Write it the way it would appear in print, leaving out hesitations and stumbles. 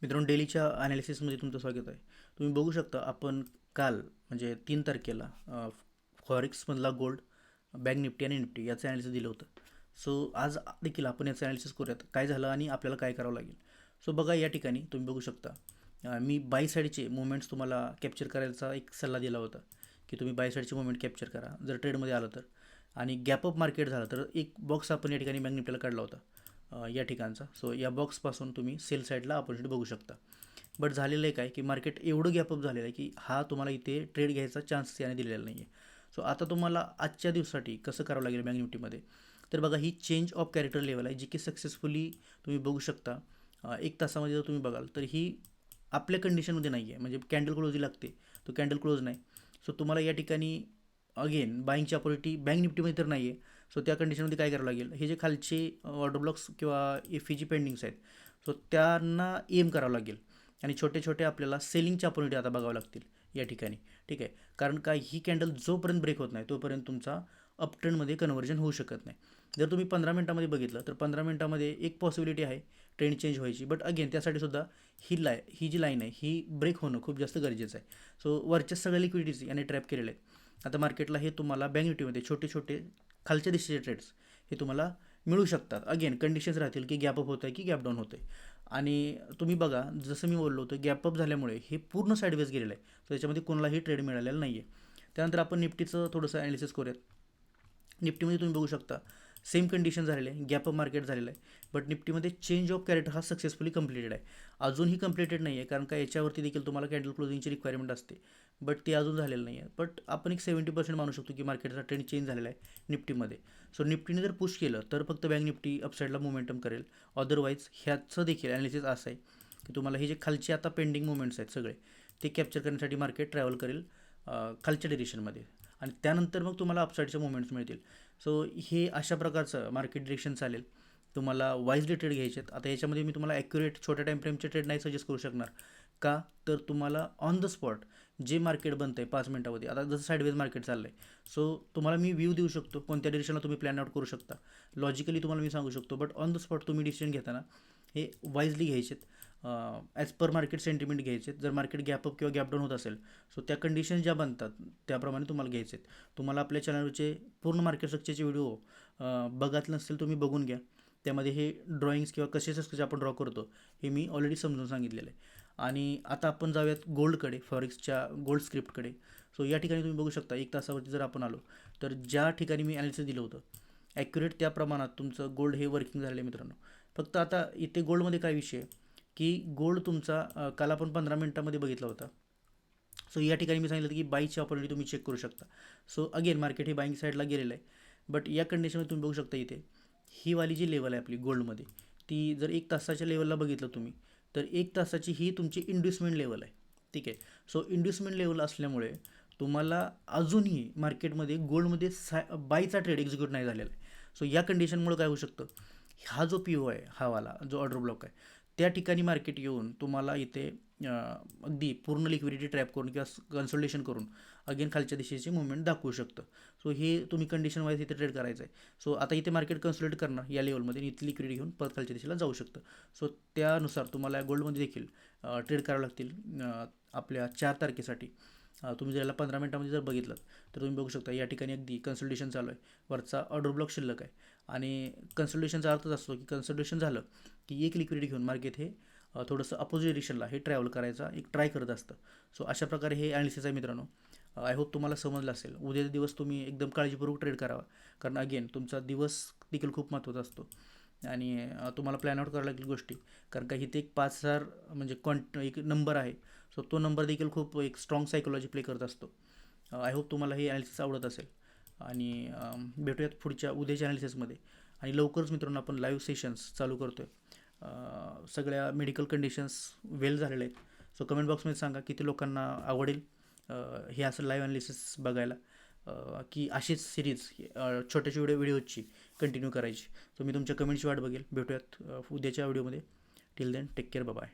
मित्रांनो, डेलीच्या ॲनालिसिसमध्ये तुमचं स्वागत आहे. तुम्ही बघू शकता आपण काल म्हणजे 3 तारखेला फॉरेक्समधला गोल्ड, बँक निफ्टी आणि निफ्टी याचं ॲनालिसिस दिलं होतं. सो आज देखील आपण याचं ॲनालिसिस करूयात, काय झालं आणि आपल्याला काय करावं लागेल. सो बघा, या ठिकाणी तुम्ही बघू शकता मी बाय साईडचे मुवमेंट्स तुम्हाला कॅप्चर करायचा एक सल्ला दिला होता की तुम्ही बाय साईडचे मुवमेंट कॅप्चर करा जर ट्रेडमध्ये आलं तर. आणि गॅपअप मार्केट झालं तर एक बॉक्स आपण या ठिकाणी बँक निफ्टीला काढला होता या ठिकाणचा. सो या बॉक्सपासून तुम्ही सेल साईडला ऑपॉर्च्युनिटी बघू शकता. बट झालेलं आहे काय की मार्केट एवढं गॅपअप झालेलं आहे की हा तुम्हाला इथे ट्रेड घ्यायचा चान्स याने दिलेला नाही आहे. सो आता तुम्हाला आजच्या दिवसासाठी कसं करावं लागेल बँक निफ्टीमध्ये. तर बघा, ही चेंज ऑफ कॅरेक्टर लेवल आहे जी की सक्सेसफुली तुम्ही बघू शकता. 1 तासामध्ये जर तुम्ही बघाल तर ही आपल्या कंडिशनमध्ये नाही आहे, म्हणजे कॅन्डल क्लोज लागते, तो कॅन्डल क्लोज नाही. सो तुम्हाला या ठिकाणी अगेन बाईंगची अपॉर्च्युनिटी बँक निफ्टीमध्ये तर नाही आहे. सो त्या कंडिशनमध्ये काय करावं लागेल, हे जे खालचे ऑर्डर ब्लॉक्स किंवा एफ ई जी पेंडिंग्स आहेत, सो त्यांना एम करावं लागेल. आणि छोटे छोटे आपल्याला सेलिंगच्या अपॉर्च्युनिटी आता बघावं लागतील या ठिकाणी. ठीक आहे, कारण का ही कॅन्डल जोपर्यंत ब्रेक होत नाही तोपर्यंत तुमचा अपट्रेंडमध्ये कन्व्हर्जन होऊ शकत नाही. जर तुम्ही 15 मिनटामध्ये बघितलं तर 15 मिनटामध्ये एक पॉसिबिलिटी आहे ट्रेंड चेंज व्हायची, बट अगेन त्यासाठी सुद्धा ही जी लाईन आहे ही ब्रेक होणं खूप जास्त गरजेचं आहे. सो वरच्या सगळ्या लिक्विडिटीज याने ट्रॅप केलेले आहेत. आता मार्केटला हे तुम्हाला बँक निफ्टीमध्ये छोटे छोटे खालच्या दिशेचे ट्रेड्स हे तुम्हाला मिळू शकतात. अगेन कंडिशन्स राहतील की गॅपअप होतं आहे की गॅप डाऊन होतं आहे. आणि तुम्ही बघा, जसं मी बोललो होतं गॅपअप झाल्यामुळे हे पूर्ण साईडवेज गेलेलं आहे. सो त्याच्यामध्ये कोणालाही ट्रेड मिळालेला नाही आहे. त्यानंतर आपण निफ्टीचं थोडंसं ॲनालिसिस करूयात. निफ्टीमध्ये तुम्ही बघू शकता सेम कंडिशन झालेलं आहे, गॅपअप मार्केट झालेलं आहे. बट निफ्टीमध्ये चेंज ऑफ कॅरेक्टर हा सक्सेसफुली कंप्लीटेड आहे. अजूनही कंप्लीटेड नाही आहे, कारण का याच्यावरती देखील तुम्हाला कॅन्डल क्लोजिंगची रिक्वायरमेंट असते, बट ते अजून झालेलं नाही आहे. बट आपण एक 70% मानू शकतो की मार्केटचा ट्रेंड चेंज झालेला आहे निफ्टीमध्ये. सो निफ्टीने जर पुश केलं तर फक्त बँक निफ्टी अपसाईडला मोमेंटम करेल. अदरवाईज ह्याचं देखील ॲनालिसिस असं आहे की तुम्हाला हे जे खालचे आता पेंडिंग मुवमेंट्स आहेत सगळे ते कॅप्चर करण्यासाठी मार्केट ट्रॅव्हल करेल खालच्या डिरेक्शनमध्ये. आणि त्यानंतर मग तुम्हाला अपसाईडचे मुवमेंट्स मिळतील. सो हे अशा प्रकारचं मार्केट डिरेक्शन चालेल. तुम्हाला वाईजली ट्रेड घ्यायचे आहेत. आता याच्यामध्ये मी तुम्हाला ॲक्युरेट छोट्या टाईम फ्रेमचे ट्रेड नाही सजेस्ट करू शकणार. का तर तुम्हाला ऑन द स्पॉट जे मार्केट बनतं आहे 5 मिनटामध्ये, आता जसं साईडवेज मार्केट चाललं आहे, सो तुम्हाला मी व्ह्यू देऊ शकतो कोणत्या डिरेक्शनला तुम्ही प्लॅन आउट करू शकता, लॉजिकली तुम्हाला मी सांगू शकतो. बट ऑन द स्पॉट तुम्ही डिसिजन घेताना हे वाईजली घ्यायचेत, ॲज पर मार्केट सेंटिमेंट घ्यायचे. जर मार्केट गॅपअप किंवा गॅप डाऊन होत असेल सो त्या कंडिशन ज्या बनतात त्याप्रमाणे तुम्हाला घ्यायचे आहेत. तुम्हाला आपल्या चॅनलवरचे पूर्ण मार्केट स्ट्रक्चरचे व्हिडिओ बघत नसतील तुम्ही बघून घ्या. त्यामध्ये हे ड्रॉइंग्स किंवा कसे आपण ड्रॉ करतो हे मी ऑलरेडी समजून सांगितलेलं आहे. आणि आता आपण जाऊयात गोल्डकडे, फॉरेक्सच्या गोल्ड स्क्रिप्टकडे. सो या ठिकाणी तुम्ही बघू शकता 1 तासावरती जर आपण आलो तर ज्या ठिकाणी मी ॲनालिसिस दिलं होतं ॲक्युरेट त्या प्रमाणात तुमचं गोल्ड हे वर्किंग झालेलं आहे मित्रांनो. फक्त आता इथे गोल्डमध्ये काय विषय आहे की गोल्ड तुमचा काल आपण 15 मिनटामध्ये बघितला होता. सो या ठिकाणी मी सांगितलं की बाईची ऑपॉर्च्युनिटी तुम्ही चेक करू शकता. सो अगेन मार्केट हे बाईंग साईडला गेलेलं आहे. बट या कंडिशनमध्ये तुम्ही बघू शकता इथे ही वाली जी लेवल आहे आपली गोल्डमध्ये, ती जर 1 तासाच्या लेवलला बघितलं तुम्ही तर 1 तासाची ही तुमची इन्ड्युसमेंट लेवल आहे. ठीक आहे, सो इन्ड्युसमेंट लेवल असल्यामुळे तुम्हाला अजूनही मार्केटमध्ये गोल्डमध्ये बायचा ट्रेड एक्झिक्यूट नाही झालेला आहे. सो या कंडिशनमुळे काय होऊ शकतं, हा जो पी ओ आहे, हा वाला जो ऑर्डर ब्लॉक आहे, त्या ठिकाणी मार्केट येऊन तुम्हाला इथे अगदी पूर्ण लिक्विडिटी ट्रॅप करून किंवा कन्सल्टेशन करून अगेन खालच्या दिशेची मुवमेंट दाखवू शकतं. सो हे तुम्ही कंडिशन वाईज इथे ट्रेड करायचं आहे. सो आता इथे मार्केट कन्सल्टेट करणार या लेवलमध्ये, इथे लिक्विडिटी घेऊन परत खालच्या दिशेला जाऊ शकतं. सो त्यानुसार तुम्हाला गोल्डमध्ये देखील ट्रेड करावं लागतील आपल्या 4 तारखेसाठी. तुम्ही जर याला 15 मिनटामध्ये जर बघितलं तर तुम्ही बघू शकता या ठिकाणी अगदी कन्सल्टेशन चालू आहे, वरचा ऑर्डर ब्लॉक शिल्लक आहे. आणि कन्सल्टेशनचा अर्थच असतो की कन्सल्टेशन झालं की एक लिक्विडिटी घेऊन मार्केट हे थोडंसं अपोजिट डिरेक्शनला हे ट्रॅव्हल करायचा एक ट्राय करत असतं. सो अशा प्रकारे हे ॲनालिसिस आहे मित्रांनो. आय होप तुम्हाला समजलं असेल. उद्याचा दिवस तुम्ही एकदम काळजीपूर्वक ट्रेड करावा, कारण अगेन तुमचा दिवस देखील खूप महत्त्वाचा असतो. आणि तुम्हाला प्लॅन आउट करावं लागेल गोष्टी, कारण का इथे एक 5,000 म्हणजे एक नंबर आहे. सो तो नंबर देखील खूप एक स्ट्रॉंग सायकोलॉजी प्ले करत असतो. आय होप तुम्हाला हे ॲनालिसिस आवडत असेल. आणि भेटूयात पुढच्या उद्याच्या ॲनालिसिसमध्ये. आणि लवकरच मित्रांनो आपण लाईव्ह सेशन्स चालू करतो आहे. सगळ्या मेडिकल कंडिशन्स वेल झालेल्या आहेत. सो कमेंट बॉक्समध्ये सांगा किती लोकांना आवडेल हे असं लाईव्ह ॲनालिसिस बघायला, की अशीच सिरीज छोट्याच्या व्हिडिओची कंटिन्यू करायची. सो मी तुमच्या कमेंटची वाट बघेल. भेटूयात उद्याच्या व्हिडिओमध्ये. Till then take care, bye.